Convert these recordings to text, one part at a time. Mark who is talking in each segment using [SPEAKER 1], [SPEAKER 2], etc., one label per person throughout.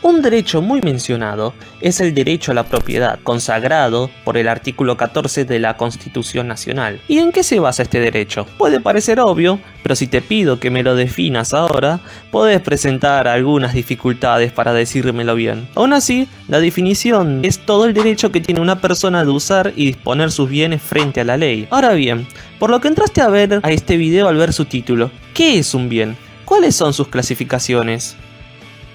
[SPEAKER 1] Un derecho muy mencionado es el derecho a la propiedad, consagrado por el artículo 14 de la Constitución Nacional. ¿Y en qué se basa este derecho? Puede parecer obvio, pero si te pido que me lo definas ahora, podés presentar algunas dificultades para decírmelo bien. Aún así, la definición es todo el derecho que tiene una persona de usar y disponer sus bienes frente a la ley. Ahora bien, por lo que entraste a ver a este video al ver su título, ¿qué es un bien? ¿Cuáles son sus clasificaciones?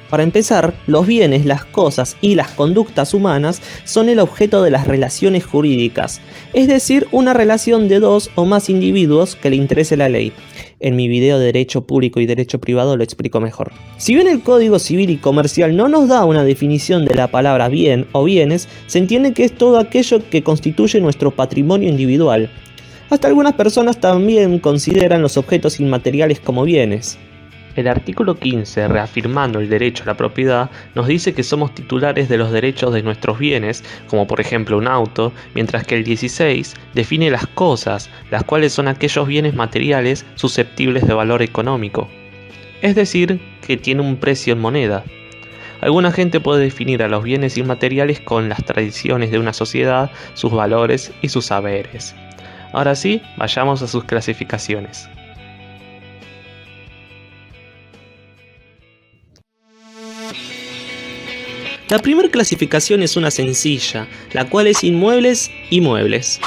[SPEAKER 1] Para empezar, los bienes, las cosas y las conductas humanas son el objeto de las relaciones jurídicas, es decir, una relación de dos o más individuos que le interese la ley. En mi video de Derecho Público y Derecho Privado lo explico mejor. Si bien el Código Civil y Comercial no nos da una definición de la palabra bien o bienes, se entiende que es todo aquello que constituye nuestro patrimonio individual. Hasta algunas personas también consideran los objetos inmateriales como bienes. El artículo 15, reafirmando el derecho a la propiedad, nos dice que somos titulares de los derechos de nuestros bienes, como por ejemplo un auto, mientras que el 16 define las cosas, las cuales son aquellos bienes materiales susceptibles de valor económico. Es decir, que tiene un precio en moneda. Alguna gente puede definir a los bienes inmateriales con las tradiciones de una sociedad, sus valores y sus saberes. Ahora sí, vayamos a sus clasificaciones. La primera clasificación es una sencilla, la cual es inmuebles y muebles.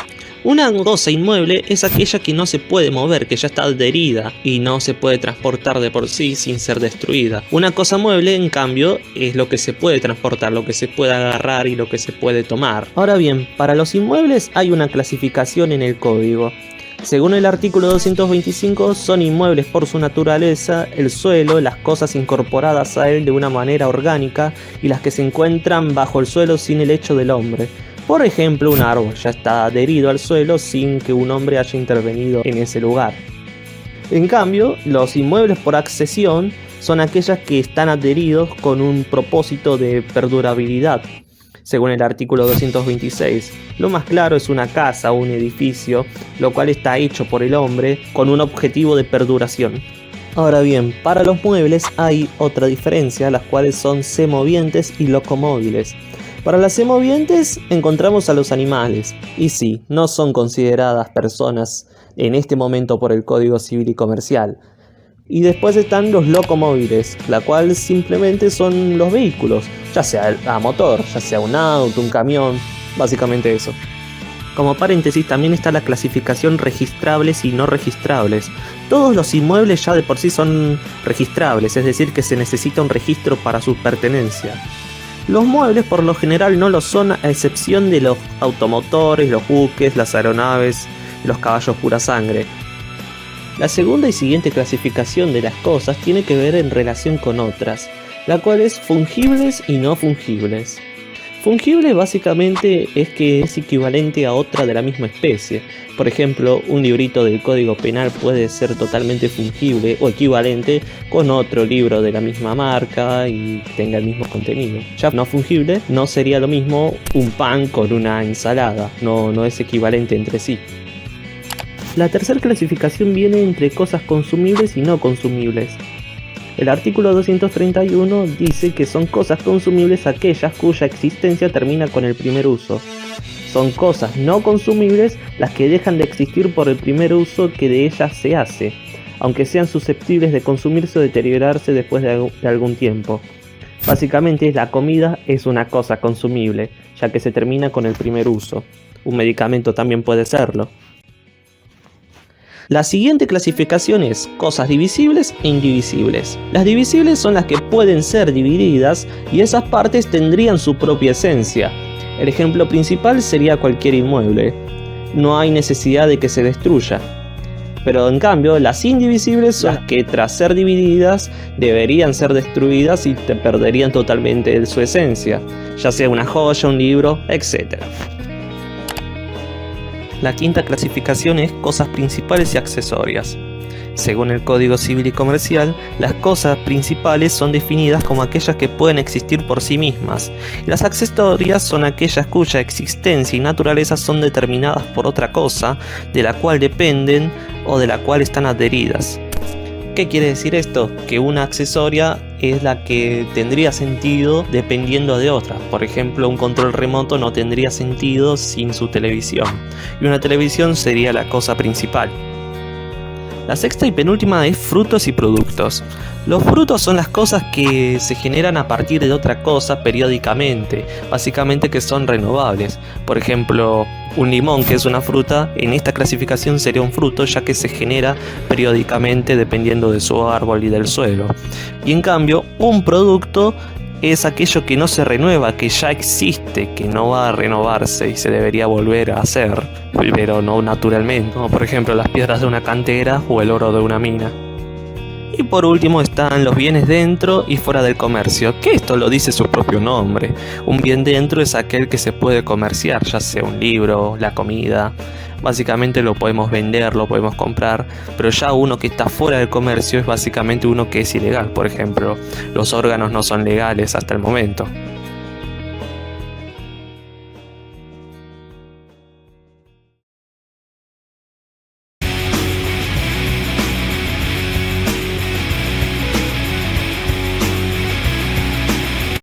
[SPEAKER 1] Una cosa inmueble es aquella que no se puede mover, que ya está adherida y no se puede transportar de por sí sin ser destruida. Una cosa mueble, en cambio, es lo que se puede transportar, lo que se puede agarrar y lo que se puede tomar. Ahora bien, para los inmuebles hay una clasificación en el código. Según el artículo 225, son inmuebles por su naturaleza el suelo, las cosas incorporadas a él de una manera orgánica y las que se encuentran bajo el suelo sin el hecho del hombre. Por ejemplo, un árbol ya está adherido al suelo sin que un hombre haya intervenido en ese lugar. En cambio, los inmuebles por accesión son aquellas que están adheridos con un propósito de perdurabilidad. Según el artículo 226, lo más claro es una casa o un edificio, lo cual está hecho por el hombre con un objetivo de perduración. Ahora bien, para los muebles hay otra diferencia, las cuales son semovientes y locomóviles. Para las semovientes encontramos a los animales, y sí, no son consideradas personas en este momento por el Código Civil y Comercial. Y después están los locomóviles, la cual simplemente son los vehículos, ya sea a motor, ya sea un auto, un camión, básicamente eso. Como paréntesis también está la clasificación registrables y no registrables. Todos los inmuebles ya de por sí son registrables, es decir que se necesita un registro para su pertenencia. Los muebles por lo general no lo son, a excepción de los automotores, los buques, las aeronaves, los caballos pura sangre. La segunda y siguiente clasificación de las cosas tiene que ver en relación con otras, la cual es fungibles y no fungibles. Fungible básicamente es que es equivalente a otra de la misma especie. Por ejemplo, un librito del Código Penal puede ser totalmente fungible o equivalente con otro libro de la misma marca y tenga el mismo contenido. Ya no fungible no sería lo mismo un pan con una ensalada, no es equivalente entre sí. La tercera clasificación viene entre cosas consumibles y no consumibles. El artículo 231 dice que son cosas consumibles aquellas cuya existencia termina con el primer uso. Son cosas no consumibles las que dejan de existir por el primer uso que de ellas se hace, aunque sean susceptibles de consumirse o deteriorarse después de algún tiempo. Básicamente la comida es una cosa consumible, ya que se termina con el primer uso. Un medicamento también puede serlo. La siguiente clasificación es cosas divisibles e indivisibles. Las divisibles son las que pueden ser divididas y esas partes tendrían su propia esencia. El ejemplo principal sería cualquier inmueble. No hay necesidad de que se destruya. Pero en cambio, las indivisibles son las que tras ser divididas deberían ser destruidas y te perderían totalmente su esencia, ya sea una joya, un libro, etc. La quinta clasificación es cosas principales y accesorias. Según el Código Civil y Comercial, las cosas principales son definidas como aquellas que pueden existir por sí mismas, y las accesorias son aquellas cuya existencia y naturaleza son determinadas por otra cosa, de la cual dependen o de la cual están adheridas. ¿Qué quiere decir esto? Que una accesoria es la que tendría sentido dependiendo de otras. Por ejemplo, un control remoto no tendría sentido sin su televisión, y una televisión sería la cosa principal. La sexta y penúltima es frutos y productos. Los frutos son las cosas que se generan a partir de otra cosa periódicamente, básicamente que son renovables. Por ejemplo, un limón, que es una fruta, en esta clasificación sería un fruto, ya que se genera periódicamente dependiendo de su árbol y del suelo. Y en cambio, un producto es aquello que no se renueva, que ya existe, que no va a renovarse y se debería volver a hacer, pero no naturalmente, como por ejemplo las piedras de una cantera o el oro de una mina. Y por último están los bienes dentro y fuera del comercio, que esto lo dice su propio nombre. Un bien dentro es aquel que se puede comerciar, ya sea un libro, la comida. Básicamente lo podemos vender, lo podemos comprar, pero ya uno que está fuera del comercio es básicamente uno que es ilegal. Por ejemplo, los órganos no son legales hasta el momento.